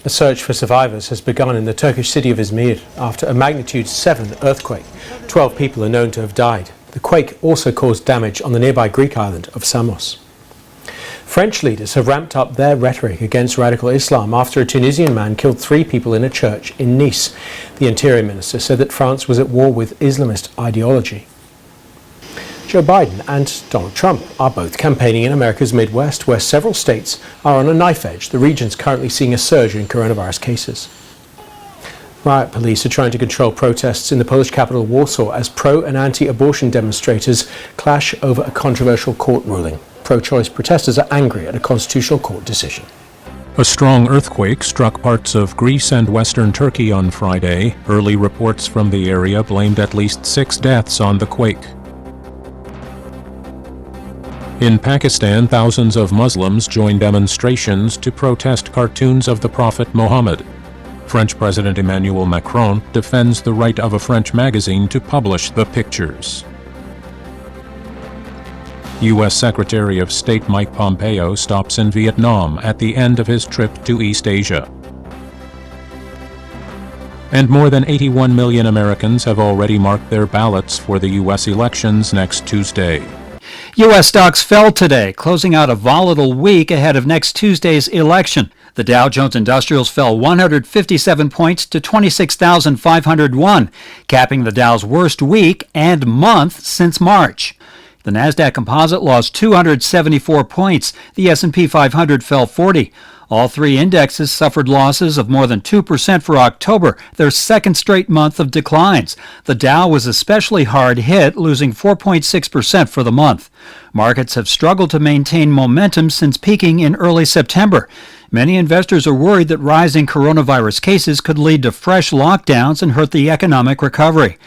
A search for survivors has begun in the Turkish city of Izmir after a magnitude 7 earthquake. 12 people are known to have died. The quake also caused damage on the nearby Greek island of Samos. French leaders have ramped up their rhetoric against radical Islam after a Tunisian man killed 3 people in a church in Nice. The Interior Minister said that France was at war with Islamist ideology. Joe Biden and Donald Trump are both campaigning in America's Midwest, where several states are on a knife edge. The region's currently seeing a surge in coronavirus cases. Riot police are trying to control protests in the Polish capital Warsaw as pro- and anti-abortion demonstrators clash over a controversial court ruling. Pro-choice protesters are angry at a constitutional court decision. A strong earthquake struck parts of Greece and western Turkey on Friday. Early reports from the area blamed at least 6 deaths on the quake. In Pakistan, thousands of Muslims joined demonstrations to protest cartoons of the Prophet Muhammad. French President Emmanuel Macron defends the right of a French magazine to publish the pictures. U.S. Secretary of State Mike Pompeo stops in Vietnam at the end of his trip to East Asia. And more than 81 million Americans have already marked their ballots for the U.S. elections next Tuesday. U.S. stocks fell today, closing out a volatile week ahead of next Tuesday's election. The Dow Jones Industrials fell 157 points to 26,501, capping the Dow's worst week and month since March. The Nasdaq Composite lost 274 points. The S&P 500 fell 40. All 3 indexes suffered losses of more than 2% for October, their second straight month of declines. The Dow was especially hard hit, losing 4.6% for the month. Markets have struggled to maintain momentum since peaking in early September. Many investors are worried that rising coronavirus cases could lead to fresh lockdowns and hurt the economic recovery.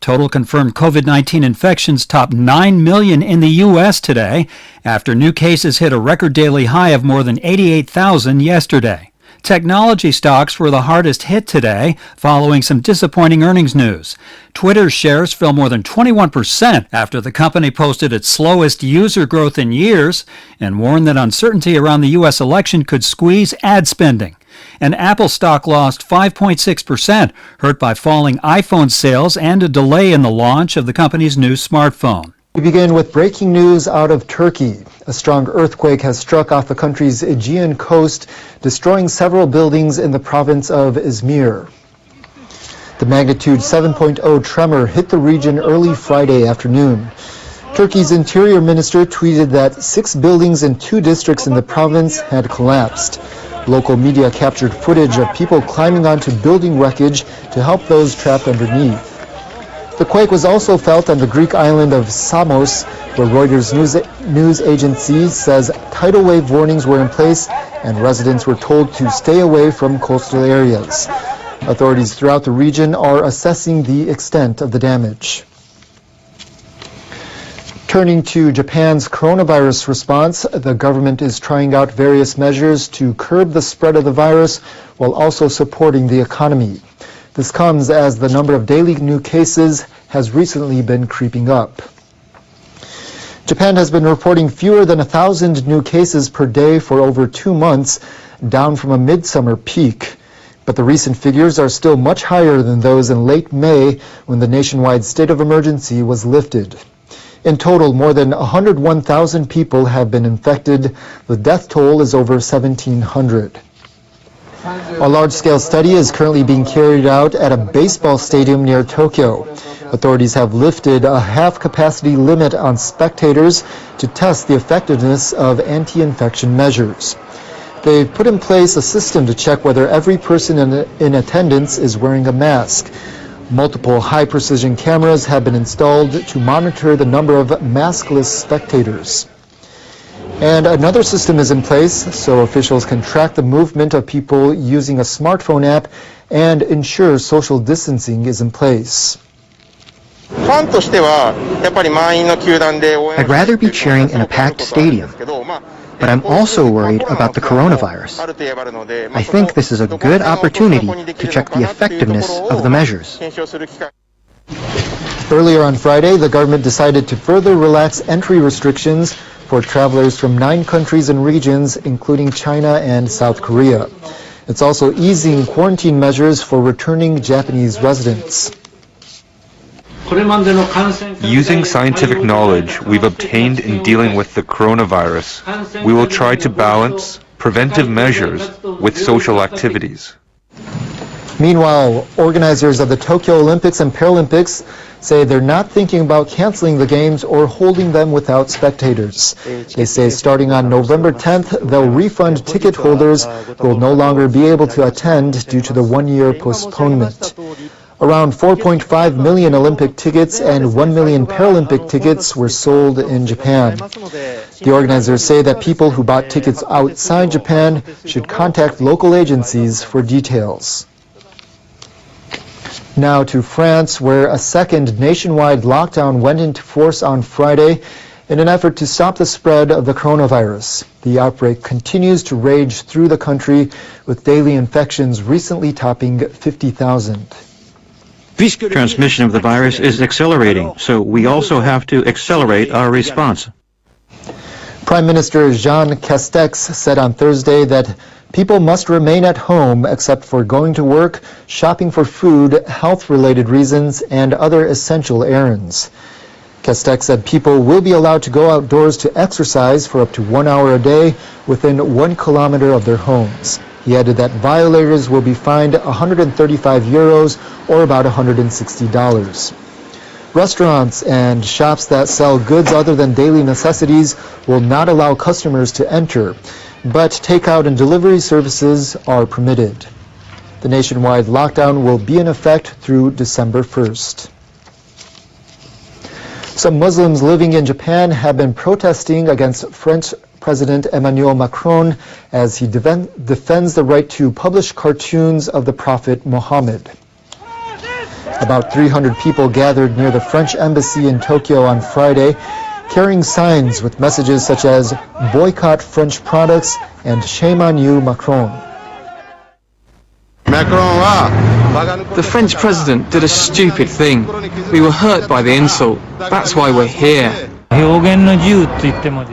Total confirmed COVID-19 infections topped 9 million in the U.S. today, after new cases hit a record daily high of more than 88,000 yesterday. Technology stocks were the hardest hit today, following some disappointing earnings news. Twitter's shares fell more than 21% after the company posted its slowest user growth in years and warned that uncertainty around the U.S. election could squeeze ad spending. And Apple stock lost 5.6%, hurt by falling iPhone sales and a delay in the launch of the company's new smartphone. We begin with breaking news out of Turkey. A strong earthquake has struck off the country's Aegean coast, destroying several buildings in the province of Izmir. The magnitude 7.0 tremor hit the region early Friday afternoon. Turkey's interior minister tweeted that 6 buildings in 2 districts in the province had collapsed. Local media captured footage of people climbing onto building wreckage to help those trapped underneath. The quake was also felt on the Greek island of Samos, where Reuters news agency says tidal wave warnings were in place and residents were told to stay away from coastal areas. Authorities throughout the region are assessing the extent of the damage. Turning to Japan's coronavirus response, the government is trying out various measures to curb the spread of the virus while also supporting the economy. This comes as the number of daily new cases has recently been creeping up. Japan has been reporting fewer than 1,000 new cases per day for over 2 months, down from a midsummer peak. But the recent figures are still much higher than those in late May, when the nationwide state of emergency was lifted. In total, more than 101,000 people have been infected. The death toll is over 1,700. A large-scale study is currently being carried out at a baseball stadium near Tokyo. Authorities have lifted a half-capacity limit on spectators to test the effectiveness of anti-infection measures. They've put in place a system to check whether every person in attendance is wearing a mask. Multiple high-precision cameras have been installed to monitor the number of maskless spectators. And another system is in place so officials can track the movement of people using a smartphone app and ensure social distancing is in place. I'd rather be cheering in a packed stadium, but I'm also worried about the coronavirus. I think this is a good opportunity to check the effectiveness of the measures. Earlier on Friday, the government decided to further relax entry restrictions for travelers from 9 countries and regions, including China and South Korea. It's also easing quarantine measures for returning Japanese residents. Using scientific knowledge we've obtained in dealing with the coronavirus, we will try to balance preventive measures with social activities. Meanwhile, organizers of the Tokyo Olympics and Paralympics say they're not thinking about canceling the games or holding them without spectators. They say starting on November 10th, they'll refund ticket holders who will no longer be able to attend due to the one-year postponement. Around 4.5 million Olympic tickets and 1 million Paralympic tickets were sold in Japan. The organizers say that people who bought tickets outside Japan should contact local agencies for details. Now to France, where a second nationwide lockdown went into force on Friday in an effort to stop the spread of the coronavirus. The outbreak continues to rage through the country, with daily infections recently topping 50,000. Transmission of the virus is accelerating, so we also have to accelerate our response. Prime Minister Jean Castex said on Thursday that people must remain at home except for going to work, shopping for food, health-related reasons, and other essential errands. Castex said people will be allowed to go outdoors to exercise for up to 1 hour a day within 1 kilometer of their homes. He added that violators will be fined €135 or about $160. Restaurants and shops that sell goods other than daily necessities will not allow customers to enter, but takeout and delivery services are permitted. The nationwide lockdown will be in effect through December 1st. Some Muslims living in Japan have been protesting against French President Emmanuel Macron as he defends the right to publish cartoons of the Prophet Muhammad. About 300 people gathered near the French embassy in Tokyo on Friday, carrying signs with messages such as "Boycott French products" and "Shame on you, Macron." The French president did a stupid thing. We were hurt by the insult. That's why we're here.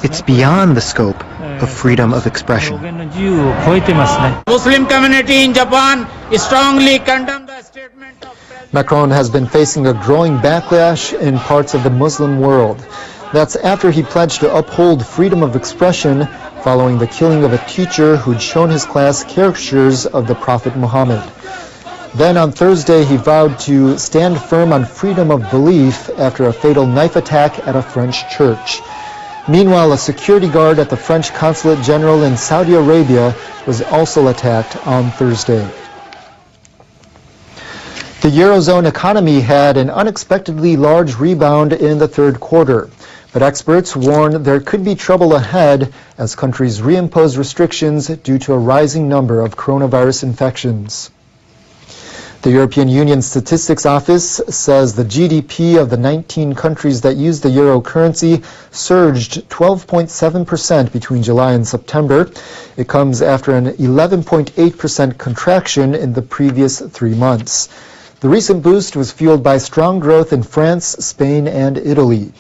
It's beyond the scope of freedom of expression. Muslim community in Japan strongly condemn the statement of Macron has been facing a growing backlash in parts of the Muslim world. That's after he pledged to uphold freedom of expression following the killing of a teacher who'd shown his class caricatures of the Prophet Muhammad. Then on Thursday, he vowed to stand firm on freedom of belief after a fatal knife attack at a French church. Meanwhile, a security guard at the French Consulate General in Saudi Arabia was also attacked on Thursday. The Eurozone economy had an unexpectedly large rebound in the third quarter, but experts warn there could be trouble ahead as countries reimpose restrictions due to a rising number of coronavirus infections. The European Union Statistics Office says the GDP of the 19 countries that use the euro currency surged 12.7% between July and September. It comes after an 11.8% contraction in the previous 3 months. The recent boost was fueled by strong growth in France, Spain, and Italy.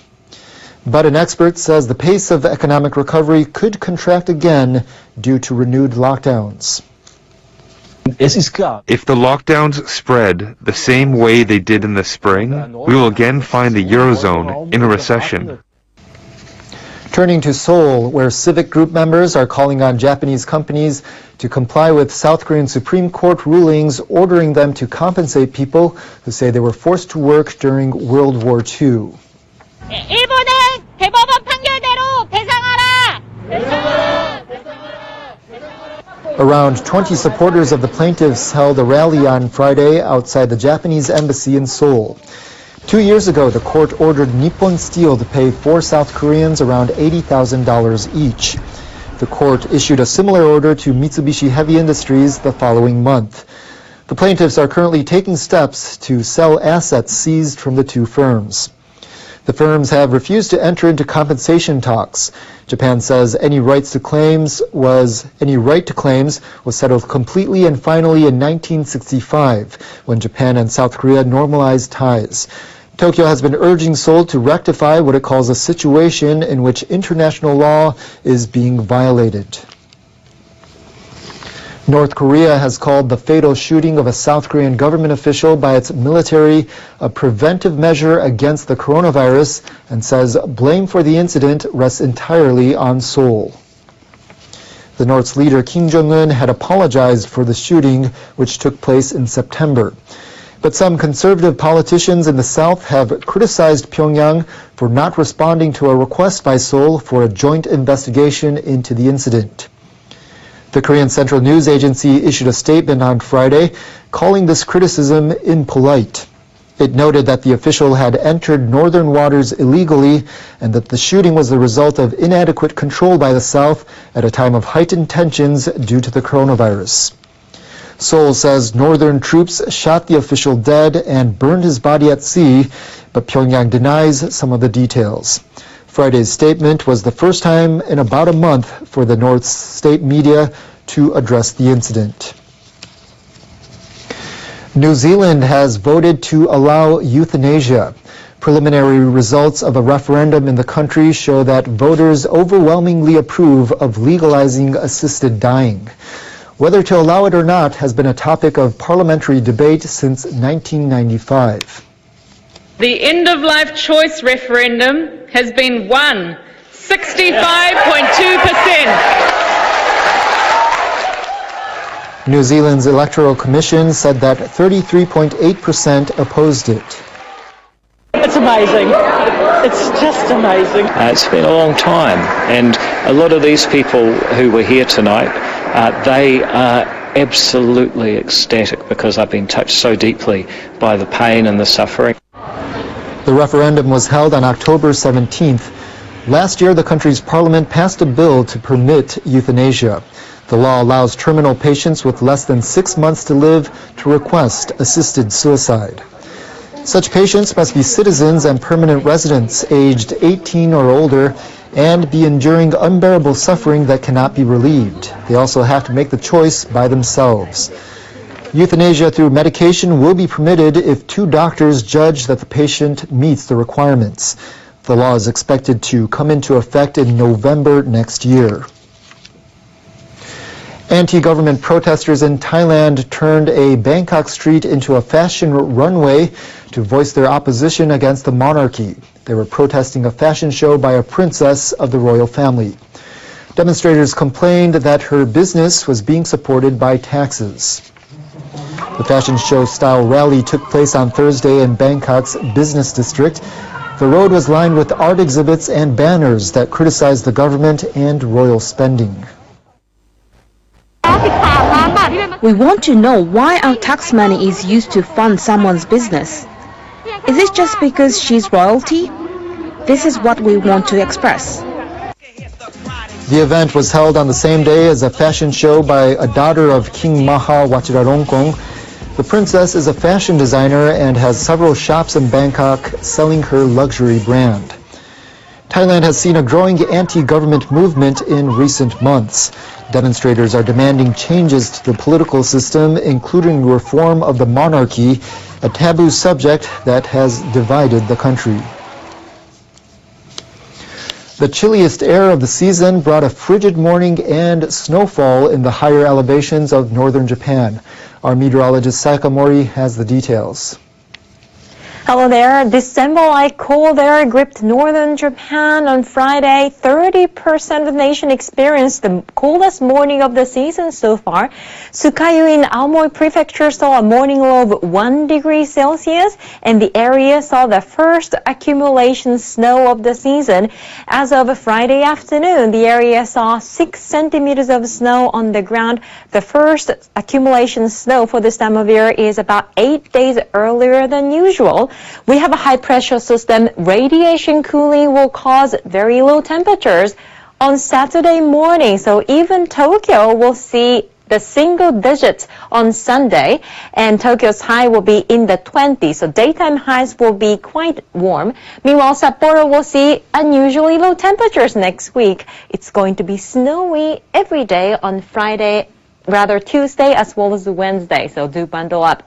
But an expert says the pace of economic recovery could contract again due to renewed lockdowns. If the lockdowns spread the same way they did in the spring, we will again find the Eurozone in a recession. Turning to Seoul, where civic group members are calling on Japanese companies to comply with South Korean Supreme Court rulings ordering them to compensate people who say they were forced to work during World War II. 일본은 대법원 판결대로 배상하라! Around 20 supporters of the plaintiffs held a rally on Friday outside the Japanese embassy in Seoul. 2 years ago, the court ordered Nippon Steel to pay 4 South Koreans around $80,000 each. The court issued a similar order to Mitsubishi Heavy Industries the following month. The plaintiffs are currently taking steps to sell assets seized from the two firms. The firms have refused to enter into compensation talks. Japan says any right to claims was settled completely and finally in 1965, when Japan and South Korea normalized ties. Tokyo has been urging Seoul to rectify what it calls a situation in which international law is being violated. North Korea has called the fatal shooting of a South Korean government official by its military a preventive measure against the coronavirus and says blame for the incident rests entirely on Seoul. The North's leader Kim Jong-un had apologized for the shooting, which took place in September. But some conservative politicians in the South have criticized Pyongyang for not responding to a request by Seoul for a joint investigation into the incident. The Korean Central News Agency issued a statement on Friday calling this criticism impolite. It noted that the official had entered northern waters illegally and that the shooting was the result of inadequate control by the South at a time of heightened tensions due to the coronavirus. Seoul says northern troops shot the official dead and burned his body at sea, but Pyongyang denies some of the details. Friday's statement was the first time in about a month for the North's state media to address the incident. New Zealand has voted to allow euthanasia. Preliminary results of a referendum in the country show that voters overwhelmingly approve of legalizing assisted dying. Whether to allow it or not has been a topic of parliamentary debate since 1995. The end-of-life choice referendum has been won, 65.2%. New Zealand's Electoral Commission said that 33.8% opposed it. It's amazing. It's just amazing. It's been a long time, and a lot of these people who were here tonight, they are absolutely ecstatic because I've been touched so deeply by the pain and the suffering. The referendum was held on October 17th. Last year, the country's parliament passed a bill to permit euthanasia. The law allows terminal patients with less than 6 months to live to request assisted suicide. Such patients must be citizens and permanent residents aged 18 or older and be enduring unbearable suffering that cannot be relieved. They also have to make the choice by themselves. Euthanasia through medication will be permitted if 2 doctors judge that the patient meets the requirements. The law is expected to come into effect in November next year. Anti-government protesters in Thailand turned a Bangkok street into a fashion runway to voice their opposition against the monarchy. They were protesting a fashion show by a princess of the royal family. Demonstrators complained that her business was being supported by taxes. The fashion show style rally took place on Thursday in Bangkok's business district. The road was lined with art exhibits and banners that criticized the government and royal spending. We want to know why our tax money is used to fund someone's business. Is it just because she's royalty? This is what we want to express. The event was held on the same day as a fashion show by a daughter of King Maha Vajiralongkorn. The princess is a fashion designer and has several shops in Bangkok selling her luxury brand. Thailand has seen a growing anti-government movement in recent months. Demonstrators are demanding changes to the political system, including reform of the monarchy, a taboo subject that has divided the country. The chilliest air of the season brought a frigid morning and snowfall in the higher elevations of northern Japan. Our meteorologist Sayaka Mori has the details. Hello there. December-like cold air gripped northern Japan on Friday. 30% of the nation experienced the coldest morning of the season so far. Sukayu in Aomori Prefecture saw a morning low of 1 degree Celsius, and the area saw the first accumulation snow of the season. As of Friday afternoon, the area saw 6 centimeters of snow on the ground. The first accumulation snow for this time of year is about 8 days earlier than usual. We have a high-pressure system. Radiation cooling will cause very low temperatures on Saturday morning. So even Tokyo will see the single digits on Sunday, and Tokyo's high will be in the 20s. So daytime highs will be quite warm. Meanwhile, Sapporo will see unusually low temperatures next week. It's going to be snowy every day on Tuesday as well as Wednesday. So do bundle up.